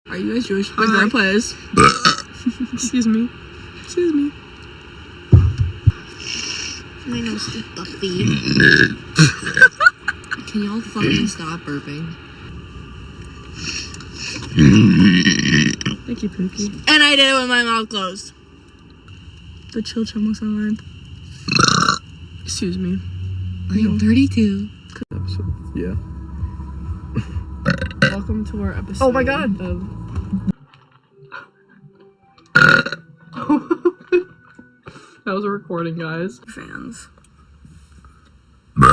Are you guys Jewish? My grandpa is. Excuse me. Excuse me. My nose is stuffy. Can y'all fucking stop burping? Thank you, Pookie. And I did it with my mouth closed. The chill chumos online. Excuse me. I am 32. Yeah. Welcome to our episode. Oh my god. Of that was a recording, guys. Fans. Lily.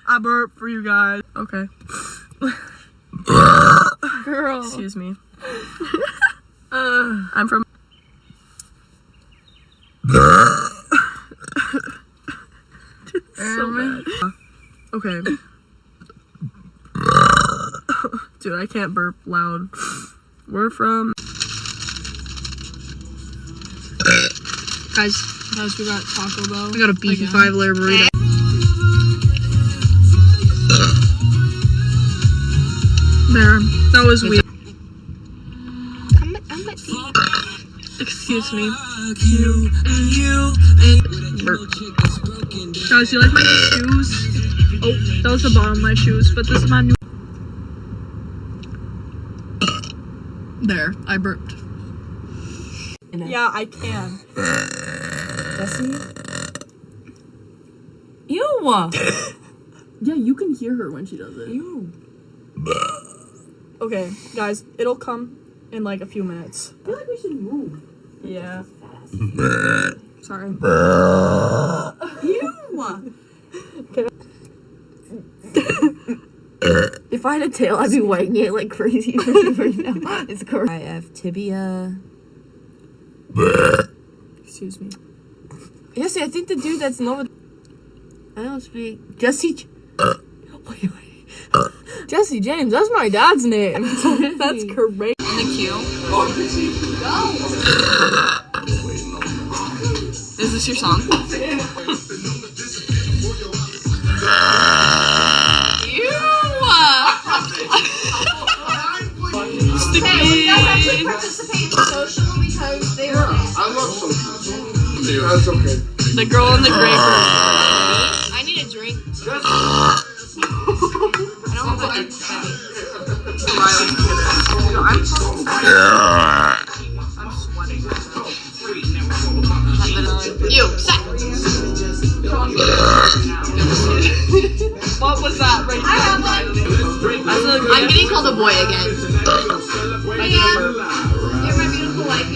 I burped for you guys. Okay. Girl. Excuse me. I'm from. So bad. Okay. Dude, I can't burp loud. We're from. Guys, we got Taco Bell. I got a beefy 5-layer burrito. There. That was weird. I'm Excuse me. Burp. Guys, you like my shoes? Oh, that was the bottom of my shoes, but this is my new. There, I burped. Yeah, I can. Jesse? Ew. Yeah, you can hear her when she does it. Ew. Okay, guys, it'll come in like a few minutes. I feel like we should move. Yeah. Sorry. Ew. If I had a tail, I'd be wagging it like crazy right now. It's correct. I have tibia. Excuse me. Jesse, I think the dude that's in love with. I don't speak. Jesse. Wait. Jesse James, that's my dad's name. That's correct. In the queue. Is this your song? Hey, we guys actually participate in social because they were. I love social. That's okay. The girl in the gray. I need a drink. I don't want to. I'm sweating. You, set. What was that right I have one. I'm getting called a boy again. Hey, you're my beautiful wife.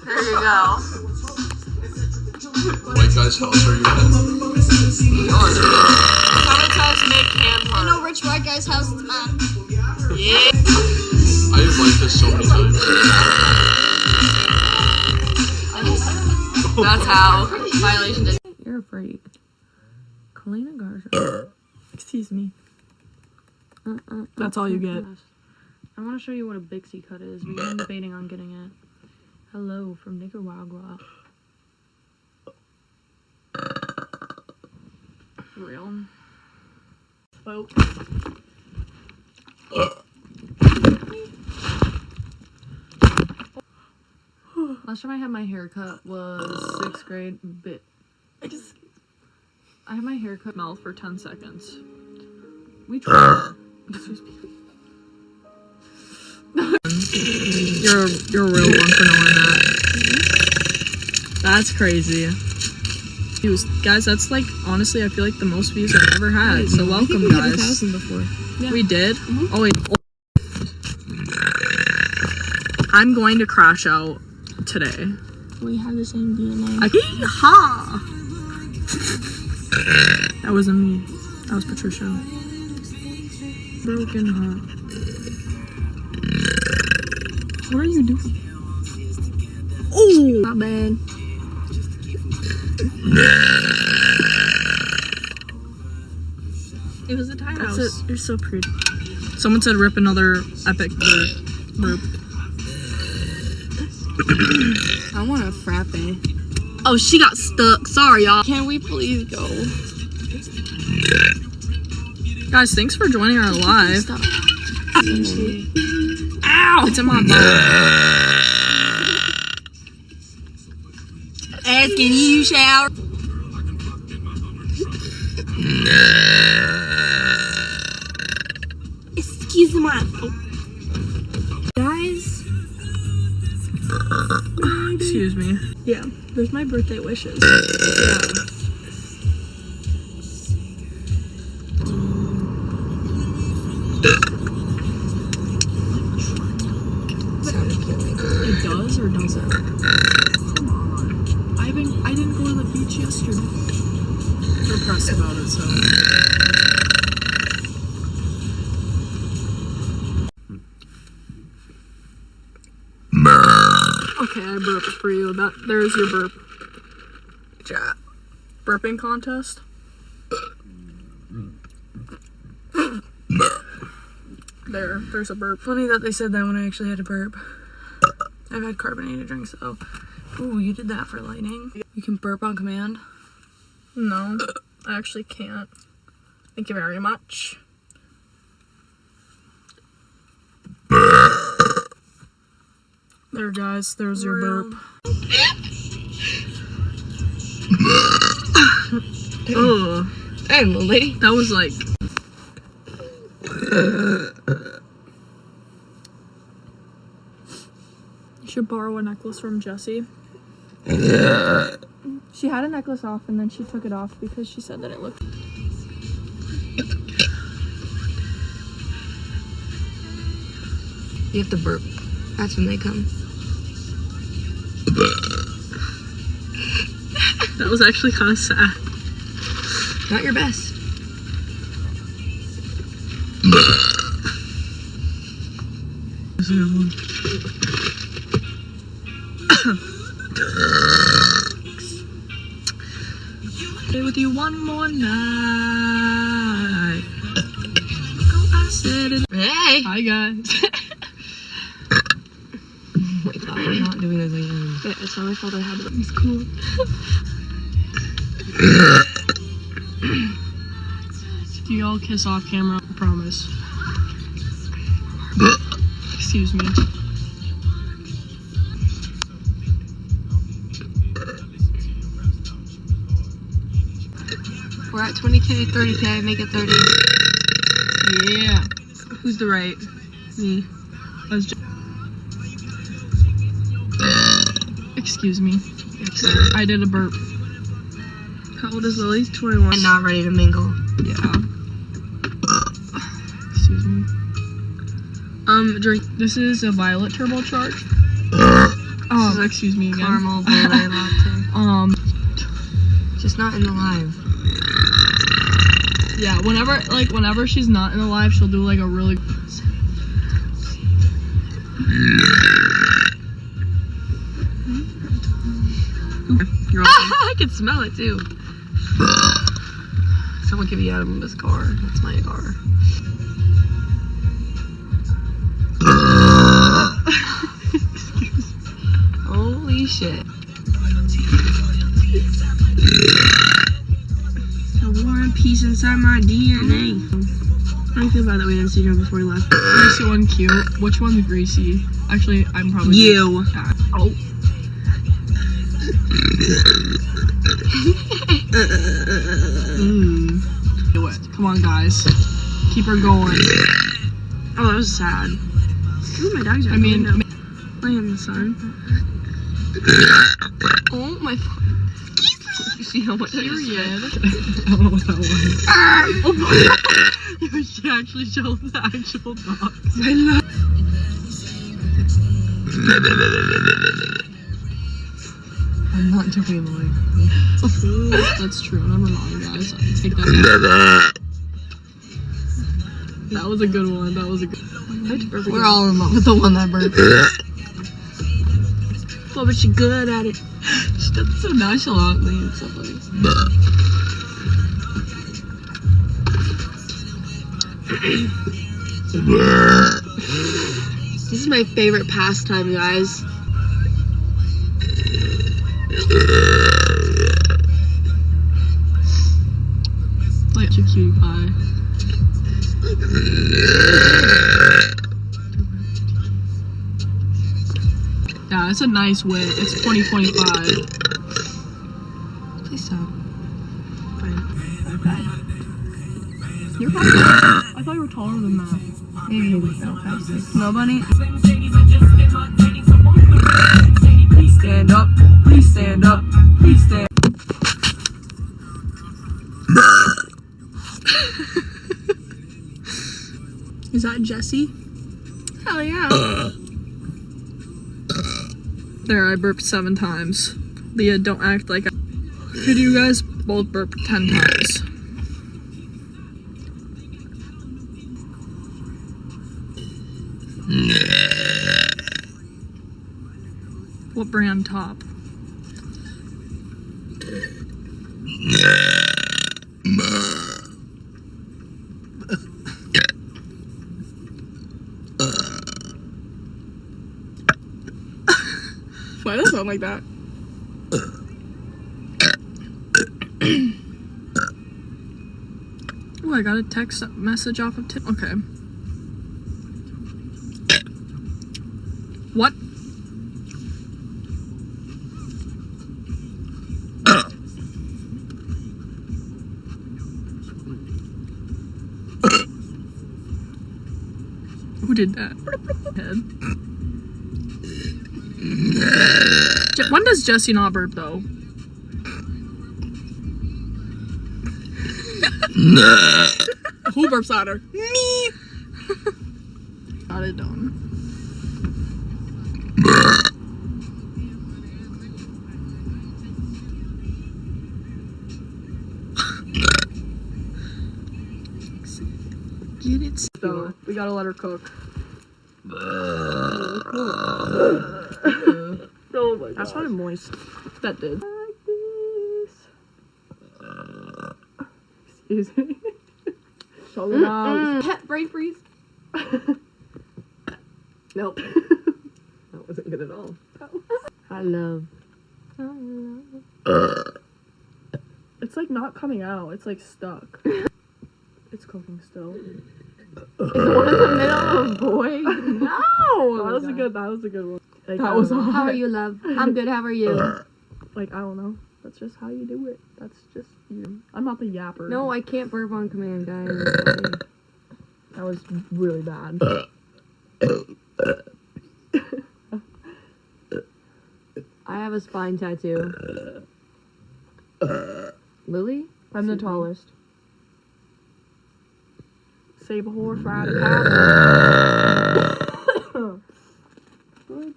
There you go. White guy's house, are you at? Sanitize, make hand I know rich white guy's house is mine. Yeah. I have liked this so many times. That's how violation did. You're a freak. Kalina Garza. Excuse me. That's all you get. I want to show you what a Bixie cut is. We've been debating on getting it. Hello from Nicaragua. For real. Oh. Last time I had my hair cut was 6th grade. I had my hair cut mouth for 10 seconds. We tried. Excuse me. You're a real one for knowing that. That's crazy. Views. Guys, that's like, honestly, I feel like the most views I've ever had. So welcome, guys. 1,000 before. Yeah. We did? Mm-hmm. Oh, wait. I'm going to crash out today. We have the same DNA. Ha! That wasn't me. That was Patricia. Broken heart. What are you doing? Oh! Not bad. It was a tiny house. You're so pretty. Someone said rip another epic burp. I want a frappe. Oh, she got stuck. Sorry, y'all. Can we please go? Guys, thanks for joining our live. Stop. Ow! It's in my mouth. Asking you, shower. Excuse me. Guys. Excuse me. Yeah, there's my birthday wishes. Yeah. It does or doesn't? Come on. I didn't go to the beach yesterday. I'm depressed about it, so. Okay, I burped for you. There's your burp. Good job. Burping contest. There's a burp. Funny that they said that when I actually had to burp. I've had carbonated drinks though. Ooh, you did that for lightning. You can burp on command. No, I actually can't. Thank you very much. There, guys. There's your burp. Ugh. Hey, little lady. That was like. You should borrow a necklace from Jessie. She had a necklace off and then she took it off because she said that it looked. You have to burp. That's when they come. That was actually kind of sad. Not your best. This is a good one. Stay with you one more night. Oh, I said it. Hey! Hi, guys. Wait, stop. We're not doing this again. Yeah, it's not my fault I had to. It's cool. Do y'all kiss off camera? I promise. Excuse me. We're at 20K, 30K, make it 30. Yeah. Who's the right? Me. Excuse me. Sorry, I did a burp. How old is Lily? 21. And not ready to mingle. Yeah. Excuse me. Drink. This is a violet turbocharge. Excuse me again. Caramel latte latte. Just not in the live. Yeah, whenever she's not in the live, she'll do like a really. You're I can smell it too. Someone could be out of this car. That's my car. Holy shit. The war and peace inside my DNA. How do you feel about that we didn't see her before we left? Greasy one cute. Which one's greasy? Actually, I'm probably You. Oh. Do it. Come on, guys. Keep her going. Oh, that was sad. Ooh, my dogs are playing in the sun. Oh my god. You see how much Period. I I don't know what that was. Oh my god. She actually showed the actual dogs. I love. I'm not doing like. That's true. Never mind, guys. I take that back. That was a good one. That was a good one. We're all in love with the one that burped. Oh, but she's good at it. She does it so nonchalantly. It's so funny. This is my favorite pastime, guys. Such a cutie pie. Yeah, it's a nice wit. It's 2025. Please stop. Fine. You're probably. I thought you were taller than that. Maybe No, bunny. Please stand up. Please stand up. Please stand. Is that Jesse? Hell yeah. There, I burped 7 times. Leah, don't act like Could you guys both burp 10 times? What brand top? Why does it sound like that? Oh, I got a text message off of Tim. Okay. What? Who did that? Head. When does Jesse not burp though? Who burps louder? Me! Got it done. Get it. So, we gotta let her cook. Oh my god. That sounded moist. That did. Excuse me. Show it out. Pet brain freeze. Nope. That wasn't good at all. I love. It's like not coming out. It's like stuck. It's cooking still. Is the one in the middle of a boy? No! That was a good one. Like, That was all. How are you, love? I'm good, how are you? Like, I don't know. That's just how you do it. That's just you. I'm not the yapper. No, I can't burp on command, guys. That was really bad. I have a spine tattoo. Lily? I'm the tallest. Save a horse, ride a cow. Good.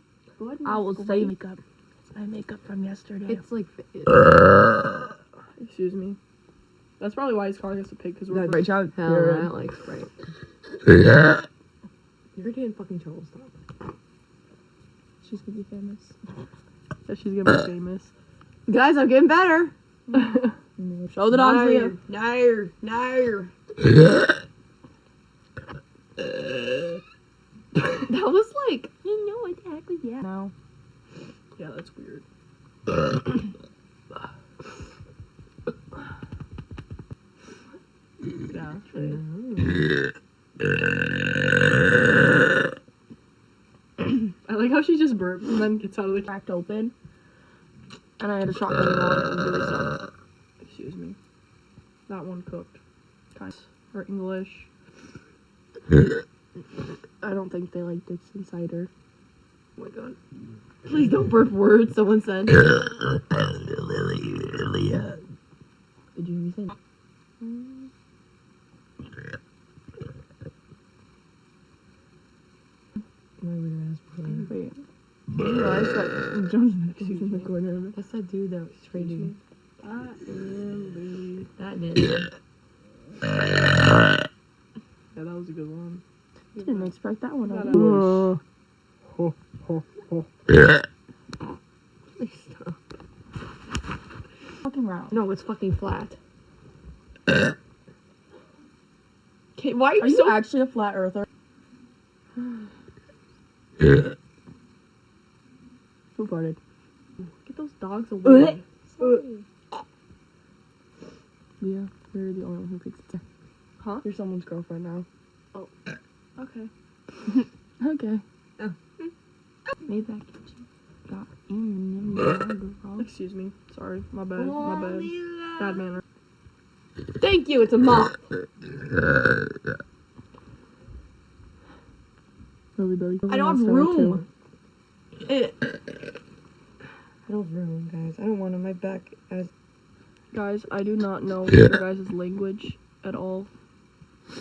I will save makeup. My makeup from yesterday. It's like. Excuse me. That's probably why he's calling us a pig, because we're Right out. Hell, I don't like Sprite. You're getting fucking trouble, stop. She's gonna be famous. Yeah, she's gonna be famous. Guys, I'm getting better. Show the dogs, Leah. No. That was like, you know exactly, yeah. No. Yeah, that's weird. Yeah, true. I like how she just burps and then gets out of the cracked open. And I had a shotgun it on and really sucked. Excuse me. That one cooked. Kind of. Or English. I don't think they like Dixon cider. Oh my god. Please don't burp words, someone said. Did you hear me say? Wait. You realize that John's she's in the corner. That's that dude that was trading. I am That did. Yeah, that was a good one. Didn't expect that one. Fucking round. No, it's fucking flat. Okay, why are Are you so actually a flat earther? Who farted? Get those dogs away. Yeah. You're the only one who picks it. Huh? You're someone's girlfriend now. Oh. Okay. Okay. Oh. Made that kitchen. Got in them, girl. Excuse me. Sorry. My bad. My bad. Bad manner. Thank you. It's a mop. Lily Billy. I don't have room. I don't have room, guys. I don't want to. My back. Guys, I do not know your guys' language at all.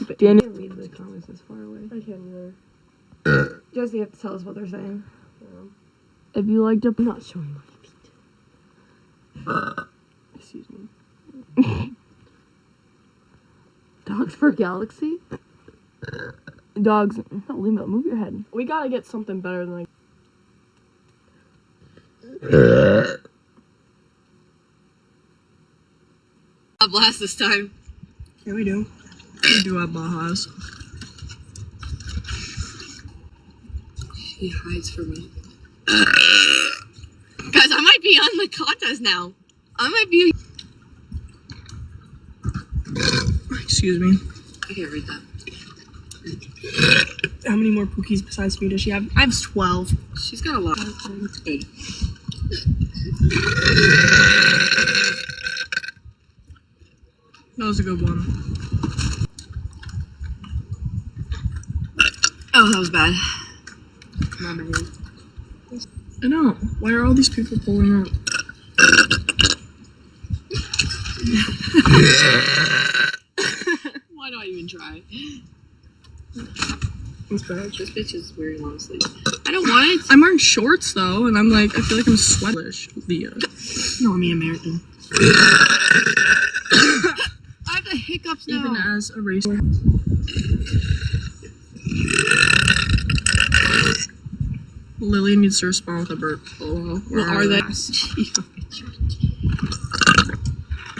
I can't read the comments this far away. I can't either. Jesse, you have to tell us what they're saying. If you like to... I'm not showing my feet. Excuse me. Dogs for Galaxy? Dogs... No, Lima, move your head. We gotta get something better than like... A blast this time. Yeah, we do. We do have Bajas. She hides from me. Guys, I might be on the contest now. I might be... Excuse me. I can't read that. How many more Pookies besides me does she have? I have 12. She's got a lot. It's good. That was a good one. Oh, that was bad. My bad. I know. Why are all these people pulling up? Why do I even try? That's bad. This bitch is wearing long sleeves. I don't want it. I'm wearing shorts though, and I'm like, I feel like I'm sweatish. Leah. No, me American. I have the hiccups now. Even as a racer. Lily needs to respond with a burp. Oh, What are they?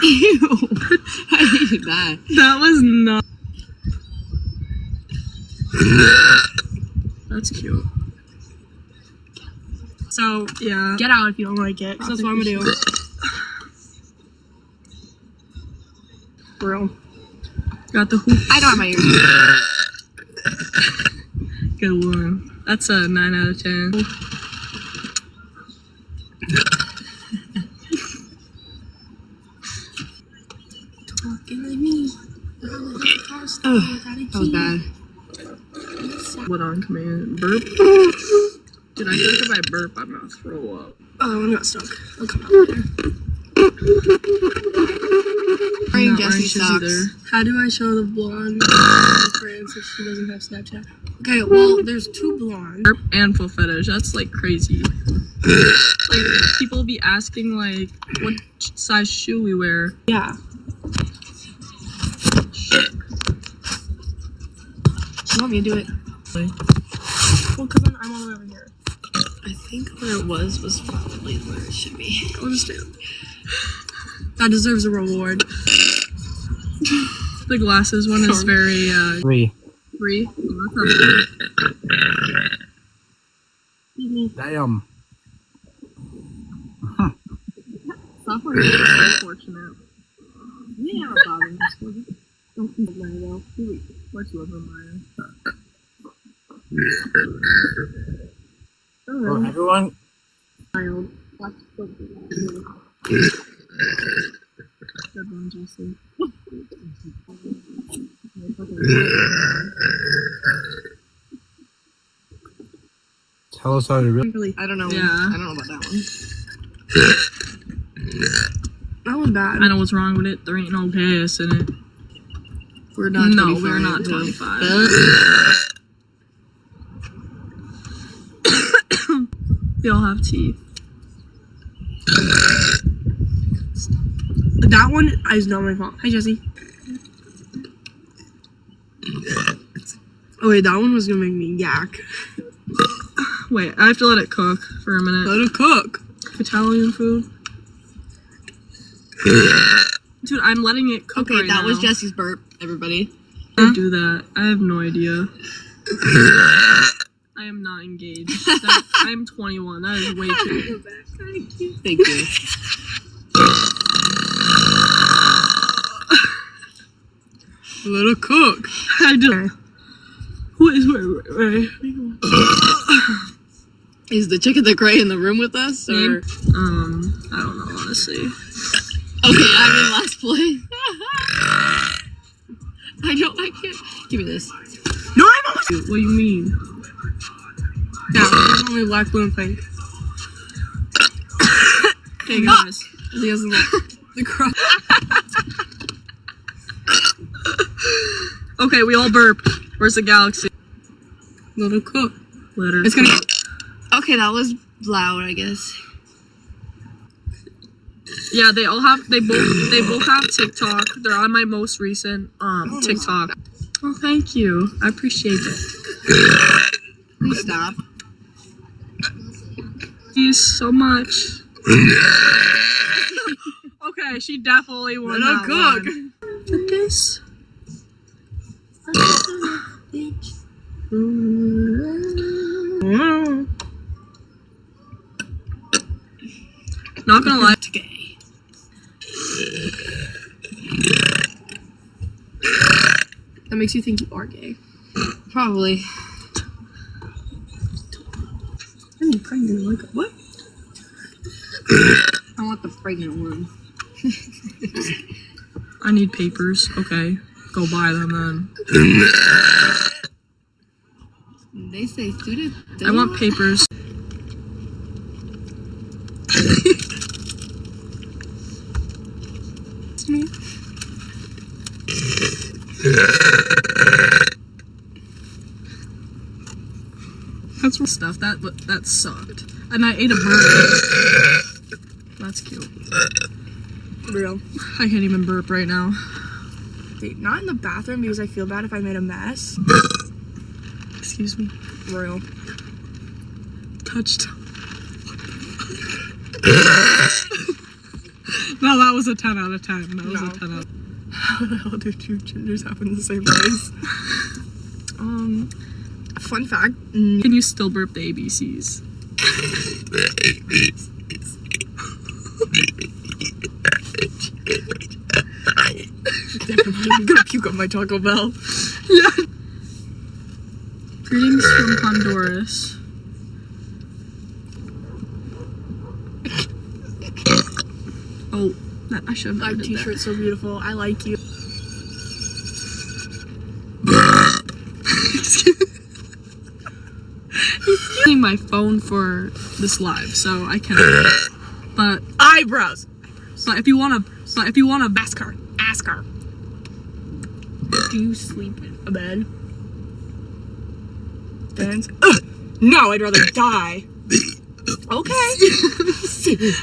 Ew. I hated that. That was not. That's cute. So, yeah. Get out if you don't like it. 'Cause that's what I'm gonna do. Bro. Got the hoop. I don't have my ears. Good one. That's a 9 out of 10. Talking like me. Oh, that was bad. What on command? Burp? Dude, I feel like if I burp, I'm gonna throw up. Oh, I'm not stuck. I'll come out later. Wearing Not Jessie wearing shoes socks. How do I show the blonde France if she doesn't have Snapchat? Okay, well, there's two blonde. Burp and foot fetish. That's like crazy. Like people be asking like what size shoe we wear. Yeah. You want me to do it? Well, cause I'm all the way over here. I think where it was probably where it should be. I'll just do it. That deserves a reward. The glasses one is very Three. free. Damn. Sophomore year is so fortunate. Yeah, Bobby. Don't keep it Maya though. Much love for Maya. Oh, everyone. Child. Good one, Jessie. Tell us how to really. I don't know. Yeah. I don't know about that one. That was bad. I know what's wrong with it. There ain't no gas in it. We're not. No, 25. we're not 25. We all have teeth. That one is not my fault. Hi, Jessie. Oh wait, that one was gonna make me yak. Wait, I have to let it cook for a minute. Let it cook. Italian food. Dude, I'm letting it cook Okay, right that now. was Jessie's burp, everybody. I do that. I have no idea. I am not engaged. I am 21. That is way too. Thank you. Little cook. I do. Who is where? Is the chick in the gray in the room with us? Or? I don't know, honestly. Okay, I'm in last place. I can't. Give me this. No, I'm almost. What do you mean? Yeah, there's only black, blue, and pink. Hey guys. The cross. Okay, we all burp. Where's the galaxy? Little cook. Letter. It's gonna. Okay, that was loud, I guess. Yeah, they both have TikTok. They're on my most recent TikTok. Oh, thank you. I appreciate it. Please stop. Thank you so much. Okay, she definitely won that cook. one. Look at this. Not gonna lie. Gay. That makes you think you are gay. Probably. I'm pregnant. Like what? I want the pregnant one. I need papers. Okay, go buy them then. They say student. I want papers. It's me. That's stuff that sucked. And I ate a burger. That's cute. Real. I can't even burp right now. Wait, not in the bathroom because I feel bad if I made a mess. Excuse me. Real. Touched. No, that was a 10 out of 10. That was a 10 out. How the hell do two genders happen in the same place? Fun fact. Can you still burp the ABCs? I'm gonna puke up my Taco Bell. Yeah. Greetings from Honduras. Oh, that I should have Black did that. t-shirt, so beautiful. I like you. He's using my phone for this live, so I can't. But Eyebrows. if you wanna, Ask her. Ask her. Do you sleep in a bed? Dance? No, I'd rather die. Okay.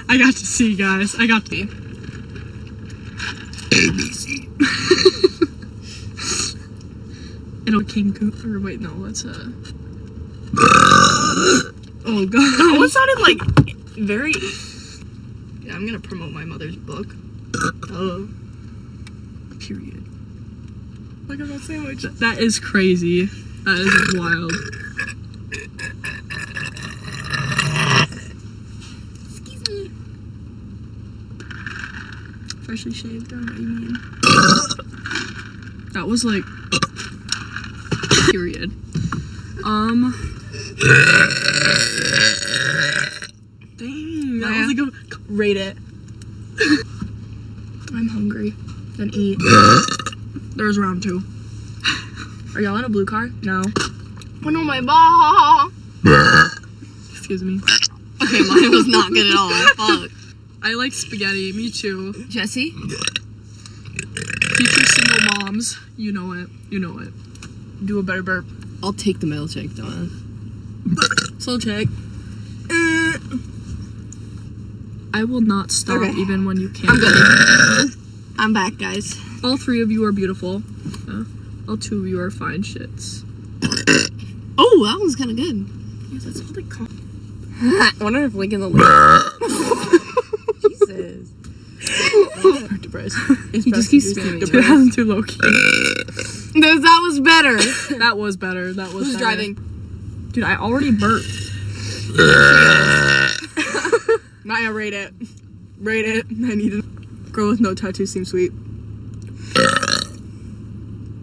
I got to see, guys. I got to. ABC. It'll King Coop. Or wait, no, that's Oh god. That sounded like very. Yeah, I'm gonna promote my mother's book. Oh. Period. Look at that sandwich. That is crazy. That is wild. Excuse me. Freshly shaved. I don't know what you mean. That was like. Period. Dang. That was like a. Rate it. I'm hungry. Then eat. There's round 2. Are y'all in a blue car? No. Oh no, my ball. Excuse me. Okay, mine was not good at all. Fuck. I like spaghetti. Me too. Jesse? Future single moms. You know it. You know it. Do a better burp. I'll take the mail check, Donna. Slow check. I will not stop Okay. even when you can't. I'm good. I'm back, guys. All 3 of you are beautiful. All 2 of you are fine shits. Oh, that one's kind of good. Yeah, that's what they call. I wonder if Lincoln the Jesus. Depressed. He just keeps spamming. Dude, I'm too low key. That was better. That was better. That was Who's better. driving? Dude, I already burped. Maya, rate it. Rate it. I need a girl with no tattoos seems sweet.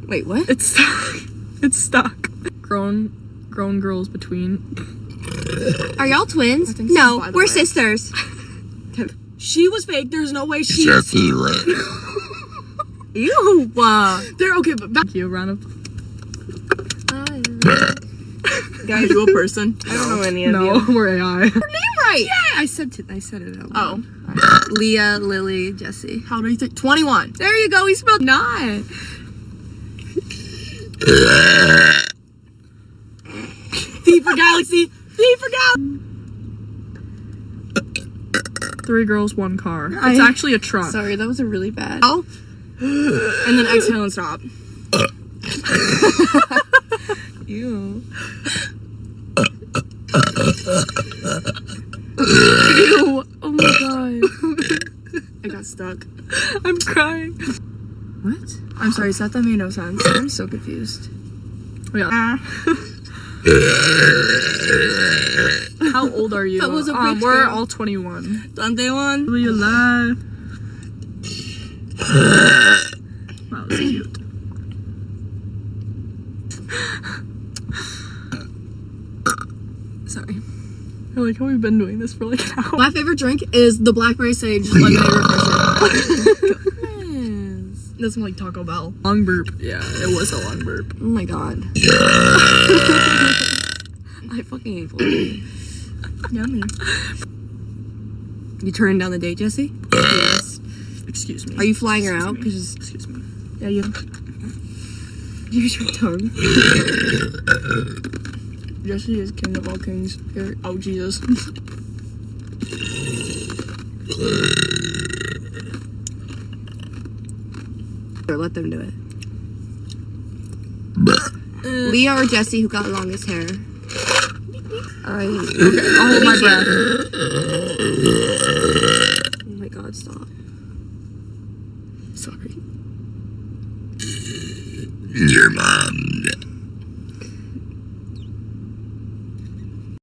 Wait, what? It's stuck. It's stuck. Grown girls between. Are y'all twins? I think so, No, by the we're way. sisters. She was fake. There's no way she. Jesse, right? Ew. They're okay, but back. Thank you. Round of. Guys, you a person? I don't know any of No, you. we're AI. Right. I said it out loud. Oh. Leah, Lily, Jesse. How do you think? 21. There you go. We spelled not. V for Galaxy. V for Galaxy. 3 girls, 1 car. It's actually a truck. Sorry, that was a really bad. Oh. And then exhale and stop. Ew. Ew. Oh my god. I got stuck. I'm crying. What? I'm sorry, Seth, that made no sense. I'm so confused. Yeah. How old are you? That was a bridge we're girl. all 21. Dante one. Will you lie? Wow, that's cute. Sorry. I like how we've been doing this for like an hour. My favorite drink is the blackberry sage lemonade refresher. That's like Taco Bell. Long burp. Yeah, it was a long burp. Oh my god. I fucking hate Florida. Yummy. You turning down the date, Jesse? Yes. Excuse me. Are you flying her out? Excuse me. Excuse me. Yeah, you. Use your tongue. Jesse is king of all kings. Here. Oh Jesus. Let them do it. Leah or Jesse, who got longest hair? Okay, I'll hold my breath. Oh my god, stop. Sorry. Your mom.